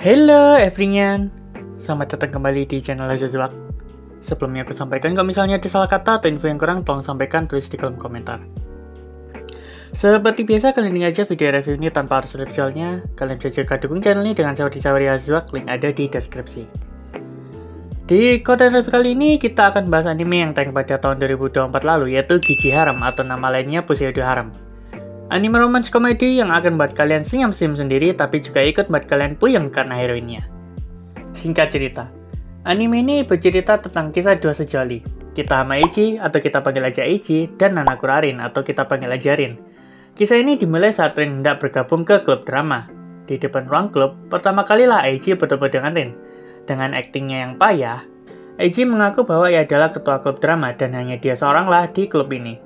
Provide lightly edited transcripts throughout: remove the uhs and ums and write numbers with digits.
Hello everyone, selamat datang kembali di channel Azazwak. Sebelumnya aku sampaikan kalau misalnya ada salah kata atau info yang kurang, tolong sampaikan tulis di kolom komentar. Seperti biasa, kali ini aja video review ini tanpa harus visualnya. Kalian bisa juga dukung channel ini dengan sawari Azazwak, link ada di deskripsi. Di konten review kali ini kita akan bahas anime yang tayang pada tahun 2024 lalu, yaitu Gigi Haram atau nama lainnya Puseido Haram. Anime romance komedi yang akan buat kalian senyum-senyum sendiri, tapi juga ikut buat kalian puyeng karena heroinnya. Singkat cerita, anime ini bercerita tentang kisah dua sejoli, Kitahama Eiji atau kita panggil aja Eiji, dan Nanako Rin atau kita panggil aja Rin. Kisah ini dimulai saat Rin hendak bergabung ke klub drama. Di depan ruang klub, pertama kalilah Eiji bertemu dengan Rin. Dengan aktingnya yang payah, Eiji mengaku bahwa ia adalah ketua klub drama dan hanya dia seoranglah di klub ini.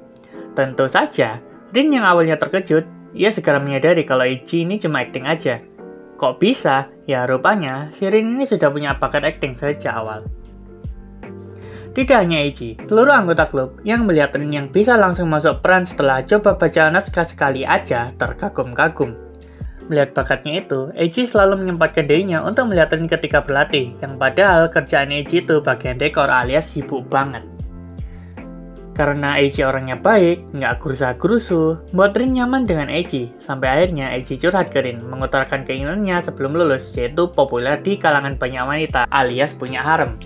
Tentu saja, Rin yang awalnya terkejut, ia segera menyadari kalau Eiji ini cuma akting aja. Kok bisa? Ya rupanya, si Rin ini sudah punya bakat akting sejak awal. Tidak hanya Eiji, seluruh anggota klub yang melihat Rin yang bisa langsung masuk peran setelah coba baca naskah sekali aja terkagum-kagum. Melihat bakatnya itu, Eiji selalu menyempatkan dirinya untuk melihat Rin ketika berlatih, yang padahal kerjaan Eiji itu bagian dekor alias sibuk banget. Karena Eiji orangnya baik, nggak gerusa-gerusu, buat Rin nyaman dengan Eiji. Sampai akhirnya Eiji curhat ke Rin, mengutarakan keinginannya sebelum lulus, yaitu populer di kalangan banyak wanita, alias punya harem.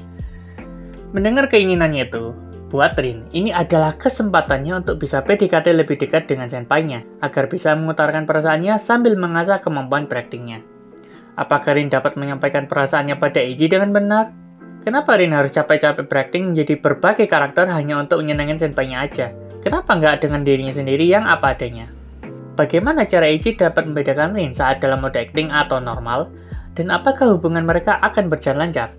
Mendengar keinginannya itu, buat Rin, ini adalah kesempatannya untuk bisa PDKT lebih dekat dengan senpainya, agar bisa mengutarakan perasaannya sambil mengasah kemampuan beraktingnya. Apakah Rin dapat menyampaikan perasaannya pada Eiji dengan benar? Kenapa Rin harus capek-capek berakting menjadi berbagai karakter hanya untuk menyenangkan senpainya aja? Kenapa nggak dengan dirinya sendiri yang apa adanya? Bagaimana cara Eiji dapat membedakan Rin saat dalam mode acting atau normal? Dan apakah hubungan mereka akan berjalan lancar?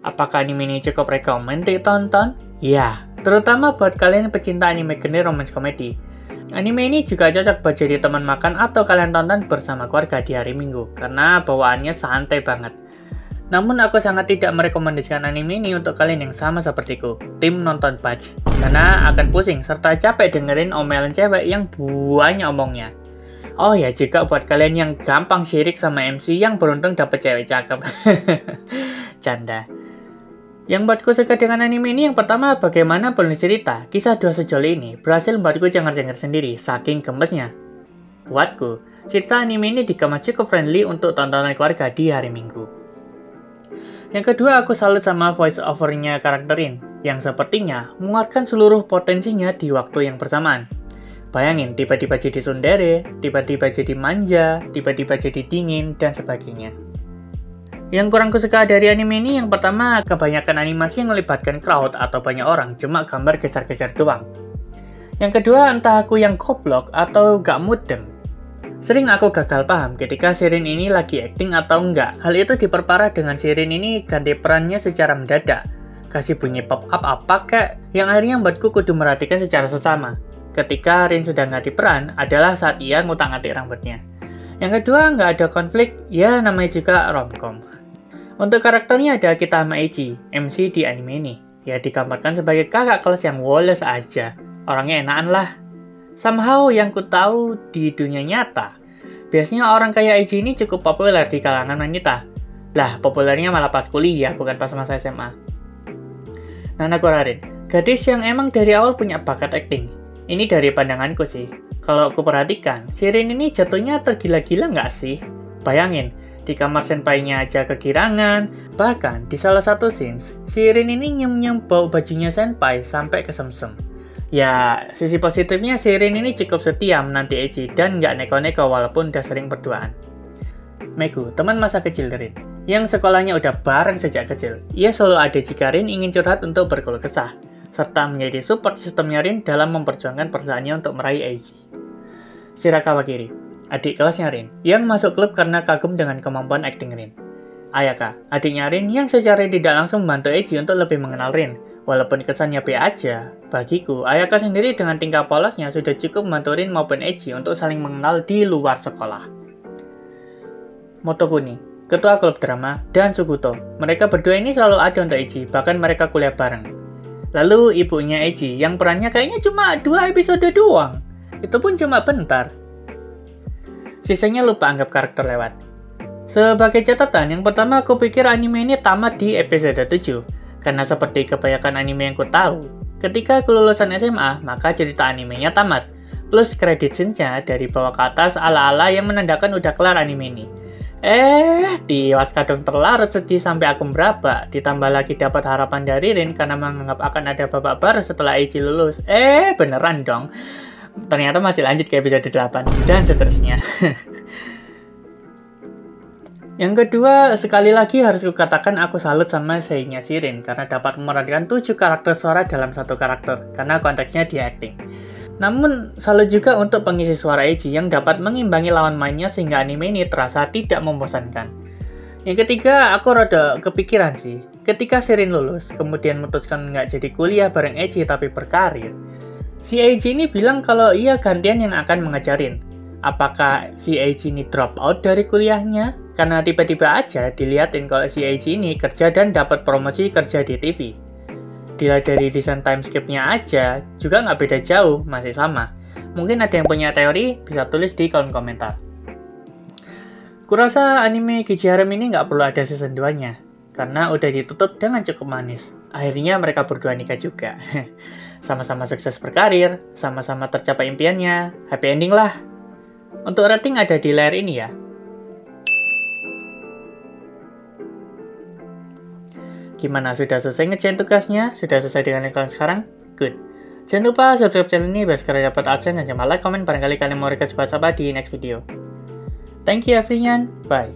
Apakah anime ini cukup rekomen ditonton? Ya, terutama buat kalian pecinta anime genre romance komedi. Anime ini juga cocok buat jadi teman makan atau kalian tonton bersama keluarga di hari Minggu, karena bawaannya santai banget. Namun aku sangat tidak merekomendasikan anime ini untuk kalian yang sama sepertiku, tim nonton batch, karena akan pusing serta capek dengerin omelan cewek yang banyak omongnya. Oh ya, juga buat kalian yang gampang syirik sama MC yang beruntung dapet cewek cakep. Canda. Yang buatku suka dengan anime ini yang pertama, bagaimana penulis cerita, kisah dua sejoli ini berhasil membuatku cengar-cengir sendiri, saking gemesnya. Buatku, cerita anime ini dikemas cukup friendly untuk tontonan keluarga di hari Minggu. Yang kedua, aku salut sama voice over-nya karakter Rin, yang sepertinya mengeluarkan seluruh potensinya di waktu yang bersamaan. Bayangin, tiba-tiba jadi tsundere, tiba-tiba jadi manja, tiba-tiba jadi dingin, dan sebagainya. Yang kurang kusuka dari anime ini yang pertama, kebanyakan animasi yang melibatkan crowd atau banyak orang, cuma gambar geser-geser doang. Yang kedua, entah aku yang goblok atau gak mudeng. Sering aku gagal paham ketika si Rin ini lagi acting atau enggak. Hal itu diperparah dengan si Rin ini ganti perannya secara mendadak. Kasih bunyi pop-up apa kek, yang akhirnya membuatku kudu merhatikan secara sesama. Ketika Rin sudah ganti peran adalah saat ia ngutang-ngatik rambutnya. Yang kedua, nggak ada konflik, ya namanya juga romcom. Untuk karakternya ada Kitahama Eiji, MC di anime ini. Ya digambarkan sebagai kakak kelas yang woles aja. Orangnya enakan lah. Somehow yang ku tahu di dunia nyata, biasanya orang kayak Eiji ini cukup populer di kalangan wanita. Lah, populernya malah pas kuliah, bukan pas masa SMA. Nanako Rin, gadis yang emang dari awal punya bakat acting. Ini dari pandanganku sih. Kalau aku perhatikan, si Rin ini jatuhnya tergila-gila nggak sih? Bayangin, di kamar senpainya aja kegirangan. Bahkan, di salah satu scenes, si Rin ini nyem-nyem bau bajunya senpai sampai kesemsem. Ya, sisi positifnya si Rin ini cukup setia menanti Eiji dan nggak neko-neko walaupun udah sering berduaan. Megu, teman masa kecil Rin, yang sekolahnya udah bareng sejak kecil. Ia selalu ada jika Rin ingin curhat untuk berkeluh kesah, serta menjadi support sistemnya Rin dalam memperjuangkan perasaannya untuk meraih Eiji. Shirakawa Kiri, adik kelasnya Rin, yang masuk klub karena kagum dengan kemampuan akting Rin. Ayaka, adiknya Rin yang secara tidak langsung membantu Eiji untuk lebih mengenal Rin. Walaupun kesannya B aja, bagiku, Ayaka sendiri dengan tingkah polosnya sudah cukup membantu Rin maupun Eiji untuk saling mengenal di luar sekolah. Motokuni, ketua klub drama, dan Suguto, mereka berdua ini selalu ada untuk Eiji, bahkan mereka kuliah bareng. Lalu ibunya Eiji, yang perannya kayaknya cuma 2 episode doang. Itu pun cuma bentar. Sisanya lupa anggap karakter lewat. Sebagai catatan, yang pertama aku pikir anime ini tamat di episode 7. Karena seperti kebanyakan anime yang ku tahu, ketika aku lulusan SMA, maka cerita animenya tamat. Plus credit scene-nya dari bawah ke atas ala-ala yang menandakan udah kelar anime ini. Tiwas kadang terlarut sedih sampai akun berapa. Ditambah lagi dapat harapan dari Rin karena menganggap akan ada babak baru setelah Eiji lulus. Beneran dong. Ternyata masih lanjut ke episode 8 dan seterusnya. Yang kedua, sekali lagi harus kukatakan aku salut sama Seinya Shirin karena dapat memerankan 7 karakter suara dalam satu karakter karena konteksnya di acting. Namun, salut juga untuk pengisi suara Eiji yang dapat mengimbangi lawan mainnya sehingga anime ini terasa tidak membosankan. Yang ketiga, aku rada kepikiran sih. Ketika Shirin lulus, kemudian memutuskan nggak jadi kuliah bareng Eiji tapi berkarir, si Eiji ini bilang kalau ia gantian yang akan mengajarin. Apakah si Eiji ini drop out dari kuliahnya? Karena tiba-tiba aja diliatin kalau si Eiji ini kerja dan dapat promosi kerja di TV. Dilihat dari desain timeskip-nya aja, juga nggak beda jauh, masih sama. Mungkin ada yang punya teori, bisa tulis di kolom komentar. Kurasa anime Gigi Harem ini nggak perlu ada season 2-nya, karena udah ditutup dengan cukup manis. Akhirnya mereka berdua nikah juga. Sama-sama sukses berkarir, sama-sama tercapai impiannya, happy ending lah. Untuk rating ada di layar ini ya. Gimana, sudah selesai ngerjain tugasnya? Sudah selesai dengan kalian sekarang? Good. Jangan lupa subscribe channel ini biar sekali dapat adsense dan jangan like, komen, barangkali kalian mau request bahas apa di next video. Thank you everyone, bye.